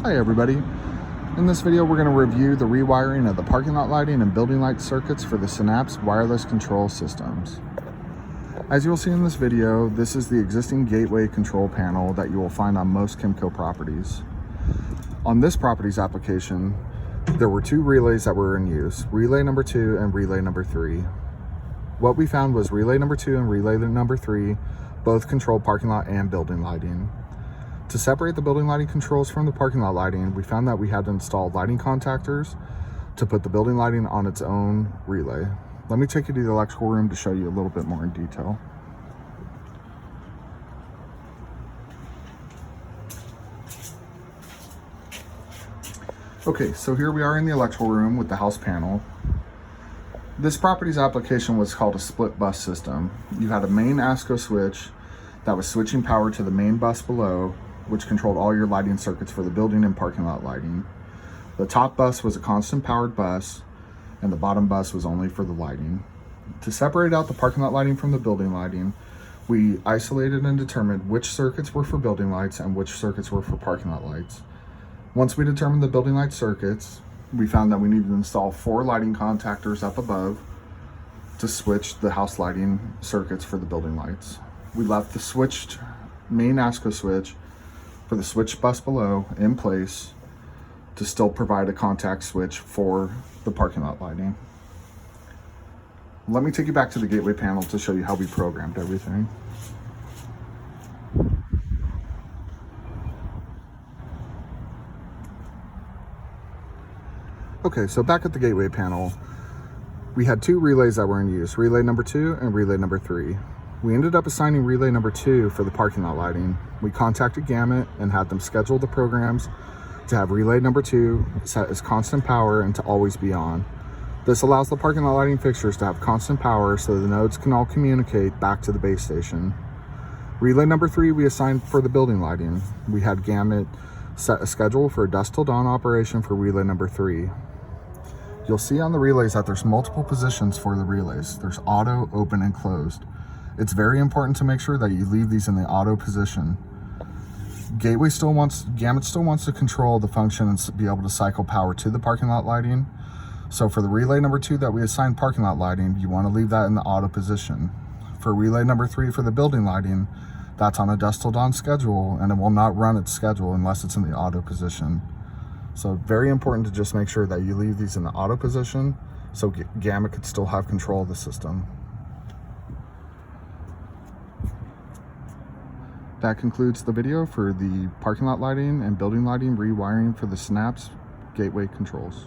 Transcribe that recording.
Hi everybody. In this video we're going to review the rewiring of the parking lot lighting and building light circuits for the Synapse wireless control systems. As you will see in this video, this is the existing gateway control panel that you will find on most Kimco properties. On this property's application, there were two relays that were in use, relay number 2 and relay number 3. What we found was relay number 2 and relay number 3 both controlled parking lot and building lighting. To separate the building lighting controls from the parking lot lighting, we found that we had to install lighting contactors to put the building lighting on its own relay. Let me take you to the electrical room to show you a little bit more in detail. Okay, so here we are in the electrical room with the house panel. This property's application was called a split bus system. You had a main ASCO switch that was switching power to the main bus below, which controlled all your lighting circuits for the building and parking lot lighting. The top bus was a constant powered bus, and the bottom bus was only for the lighting. To separate out the parking lot lighting from the building lighting, we isolated and determined which circuits were for building lights and which circuits were for parking lot lights. Once we determined the building light circuits, we found that we needed to install 4 lighting contactors up above to switch the house lighting circuits for the building lights. We left the switched main ASCO switch for the switch bus below in place to still provide a contact switch for the parking lot lighting. Let me take you back to the gateway panel to show you how we programmed everything. Okay, so back at the gateway panel, we had 2 relays that were in use, relay number 2 and relay number 3. We ended up assigning relay number 2 for the parking lot lighting. We contacted Gamut and had them schedule the programs to have relay number 2 set as constant power and to always be on. This allows the parking lot lighting fixtures to have constant power so the nodes can all communicate back to the base station. Relay number 3 we assigned for the building lighting. We had Gamut set a schedule for a dusk till dawn operation for relay number 3. You'll see on the relays that there's multiple positions for the relays. There's auto, open, and closed. It's very important to make sure that you leave these in the auto position. Gamut still wants to control the function and be able to cycle power to the parking lot lighting. So for the relay number 2 that we assigned parking lot lighting, you want to leave that in the auto position. For relay number 3 for the building lighting, that's on a dusk till dawn schedule and it will not run its schedule unless it's in the auto position. So very important to just make sure that you leave these in the auto position so Gamut could still have control of the system. That concludes the video for the parking lot lighting and building lighting rewiring for the Synapse gateway controls.